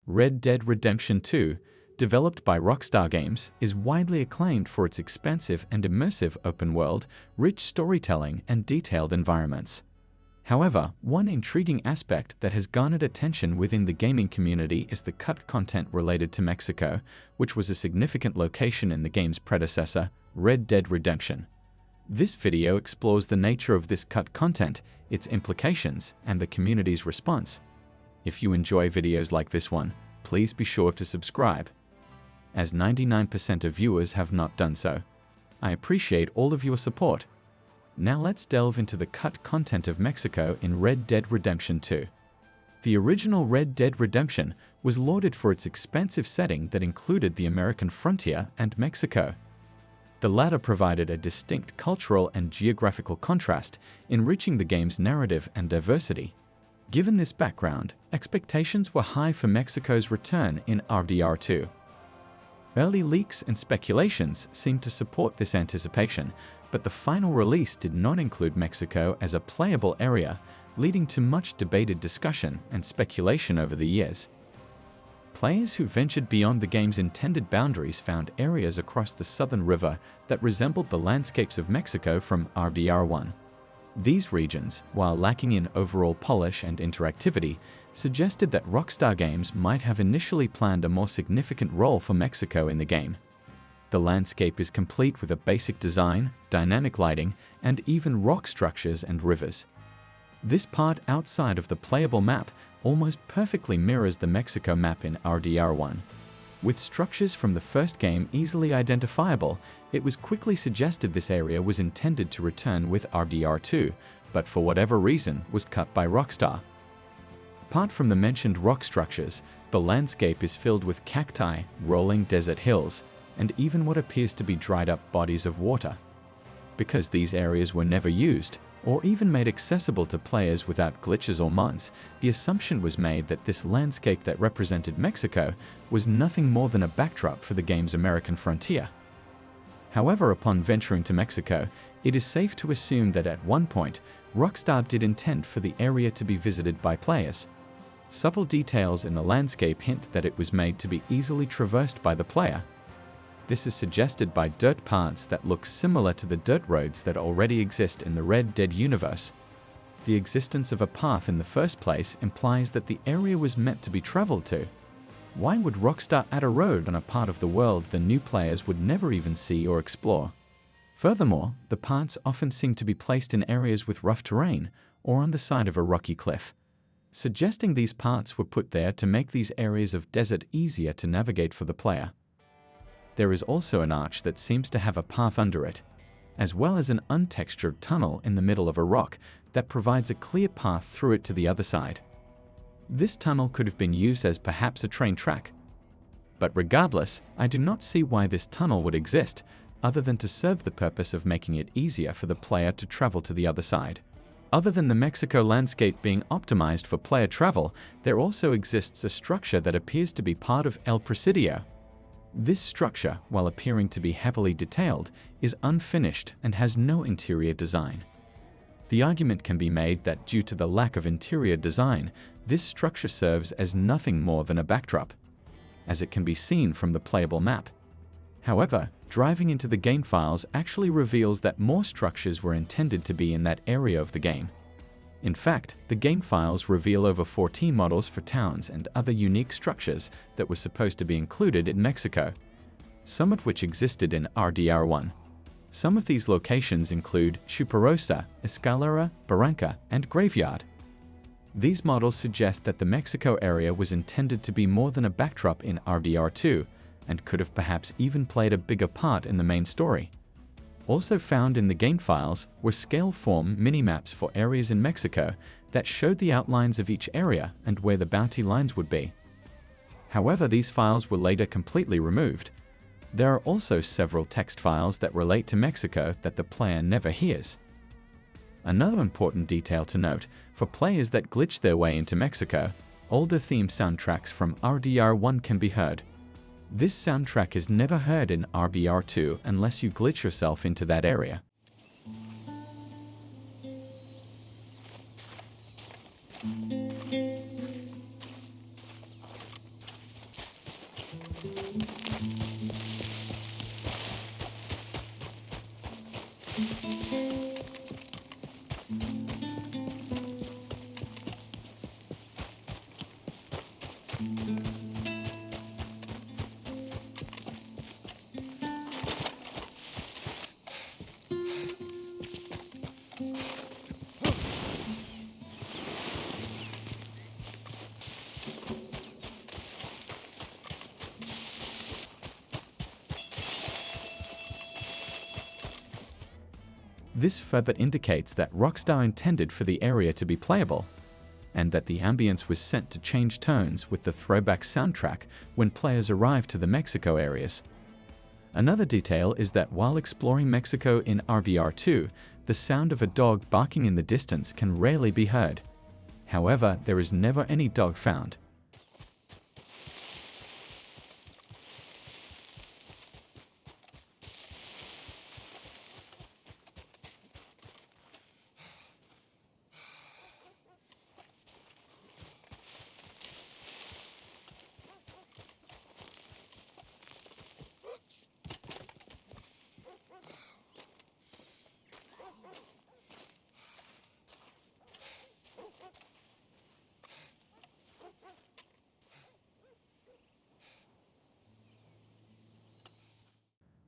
Red Dead Redemption 2, developed by Rockstar Games, is widely acclaimed for its expansive and immersive open-world, rich storytelling, and detailed environments. However, one intriguing aspect that has garnered attention within the gaming community is the cut content related to Mexico, which was a significant location in the game's predecessor, Red Dead Redemption. This video explores the nature of this cut content, its implications, and the community's response. If you enjoy videos like this one, please be sure to subscribe, as 99% of viewers have not done so. I appreciate all of your support. Now let's delve into the cut content of Mexico in Red Dead Redemption 2. The original Red Dead Redemption was lauded for its expansive setting that included the American frontier and Mexico. The latter provided a distinct cultural and geographical contrast, enriching the game's narrative and diversity. Given this background, expectations were high for Mexico's return in RDR2. Early leaks and speculations seemed to support this anticipation, but the final release did not include Mexico as a playable area, leading to much debated discussion and speculation over the years. Players who ventured beyond the game's intended boundaries found areas across the southern river that resembled the landscapes of Mexico from RDR1. These regions, while lacking in overall polish and interactivity, suggested that Rockstar Games might have initially planned a more significant role for Mexico in the game. The landscape is complete with a basic design, dynamic lighting, and even rock structures and rivers. This part outside of the playable map almost perfectly mirrors the Mexico map in RDR1. With structures from the first game easily identifiable, it was quickly suggested this area was intended to return with RDR2, but for whatever reason was cut by Rockstar. Apart from the mentioned rock structures, the landscape is filled with cacti, rolling desert hills, and even what appears to be dried-up bodies of water. Because these areas were never used, or even made accessible to players without glitches or mods, the assumption was made that this landscape that represented Mexico was nothing more than a backdrop for the game's American frontier. However, upon venturing to Mexico, it is safe to assume that at one point, Rockstar did intend for the area to be visited by players. Subtle details in the landscape hint that it was made to be easily traversed by the player. This is suggested by dirt paths that look similar to the dirt roads that already exist in the Red Dead universe. The existence of a path in the first place implies that the area was meant to be traveled to. Why would Rockstar add a road on a part of the world the new players would never even see or explore? Furthermore, the paths often seem to be placed in areas with rough terrain or on the side of a rocky cliff, suggesting these paths were put there to make these areas of desert easier to navigate for the player. There is also an arch that seems to have a path under it, as well as an untextured tunnel in the middle of a rock that provides a clear path through it to the other side. This tunnel could have been used as perhaps a train track. But regardless, I do not see why this tunnel would exist, other than to serve the purpose of making it easier for the player to travel to the other side. Other than the Mexico landscape being optimized for player travel, there also exists a structure that appears to be part of El Presidio. This structure, while appearing to be heavily detailed, is unfinished and has no interior design. The argument can be made that due to the lack of interior design, this structure serves as nothing more than a backdrop, as it can be seen from the playable map. However, driving into the game files actually reveals that more structures were intended to be in that area of the game. In fact, the game files reveal over 14 models for towns and other unique structures that were supposed to be included in Mexico, some of which existed in RDR1. Some of these locations include Chuparosa, Escalera, Barranca, and Graveyard. These models suggest that the Mexico area was intended to be more than a backdrop in RDR2 and could have perhaps even played a bigger part in the main story. Also found in the game files were scaleform minimaps for areas in Mexico that showed the outlines of each area and where the bounty lines would be. However, these files were later completely removed. There are also several text files that relate to Mexico that the player never hears. Another important detail to note, for players that glitch their way into Mexico, older theme soundtracks from RDR1 can be heard. This soundtrack is never heard in RDR2 unless you glitch yourself into that area. This further indicates that Rockstar intended for the area to be playable, and that the ambience was set to change tones with the throwback soundtrack when players arrive to the Mexico areas. Another detail is that while exploring Mexico in RDR2, the sound of a dog barking in the distance can rarely be heard. However, there is never any dog found.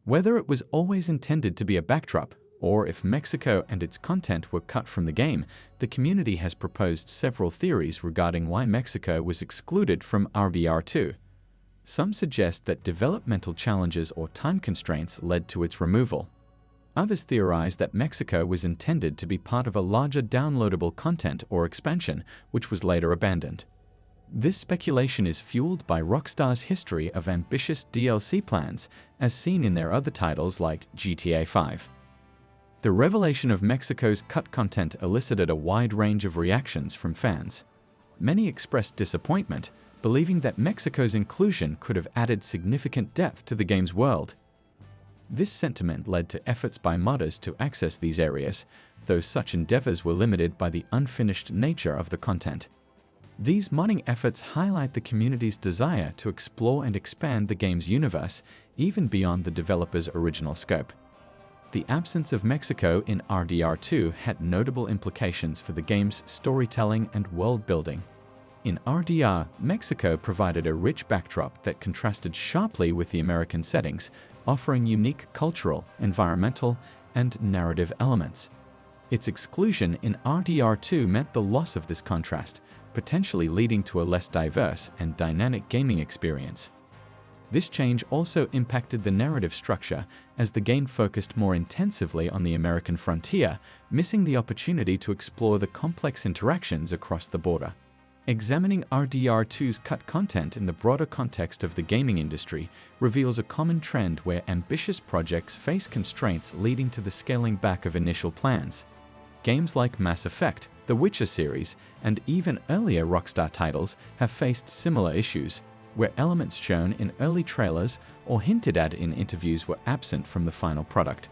Whether it was always intended to be a backdrop, or if Mexico and its content were cut from the game, the community has proposed several theories regarding why Mexico was excluded from RDR2. Some suggest that developmental challenges or time constraints led to its removal. Others theorize that Mexico was intended to be part of a larger downloadable content or expansion, which was later abandoned. This speculation is fueled by Rockstar's history of ambitious DLC plans, as seen in their other titles like GTA V. The revelation of Mexico's cut content elicited a wide range of reactions from fans. Many expressed disappointment, believing that Mexico's inclusion could have added significant depth to the game's world. This sentiment led to efforts by modders to access these areas, though such endeavors were limited by the unfinished nature of the content. These modding efforts highlight the community's desire to explore and expand the game's universe, even beyond the developer's original scope. The absence of Mexico in RDR2 had notable implications for the game's storytelling and world building. In RDR, Mexico provided a rich backdrop that contrasted sharply with the American settings, offering unique cultural, environmental, and narrative elements. Its exclusion in RDR2 meant the loss of this contrast, potentially leading to a less diverse and dynamic gaming experience. This change also impacted the narrative structure, as the game focused more intensively on the American frontier, missing the opportunity to explore the complex interactions across the border. Examining RDR2's cut content in the broader context of the gaming industry reveals a common trend where ambitious projects face constraints leading to the scaling back of initial plans. Games like Mass Effect, the Witcher series, and even earlier Rockstar titles have faced similar issues, where elements shown in early trailers or hinted at in interviews were absent from the final product.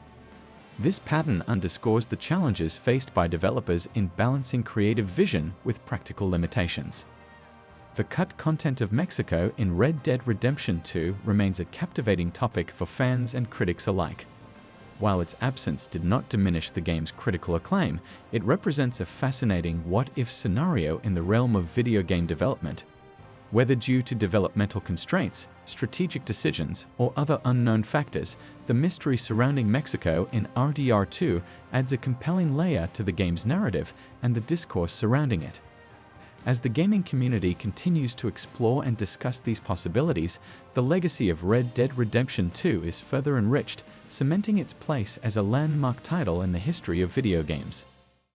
This pattern underscores the challenges faced by developers in balancing creative vision with practical limitations. The cut content of Mexico in Red Dead Redemption 2 remains a captivating topic for fans and critics alike. While its absence did not diminish the game's critical acclaim, it represents a fascinating what-if scenario in the realm of video game development. Whether due to developmental constraints, strategic decisions, or other unknown factors, the mystery surrounding Mexico in RDR2 adds a compelling layer to the game's narrative and the discourse surrounding it. As the gaming community continues to explore and discuss these possibilities, the legacy of Red Dead Redemption 2 is further enriched, cementing its place as a landmark title in the history of video games.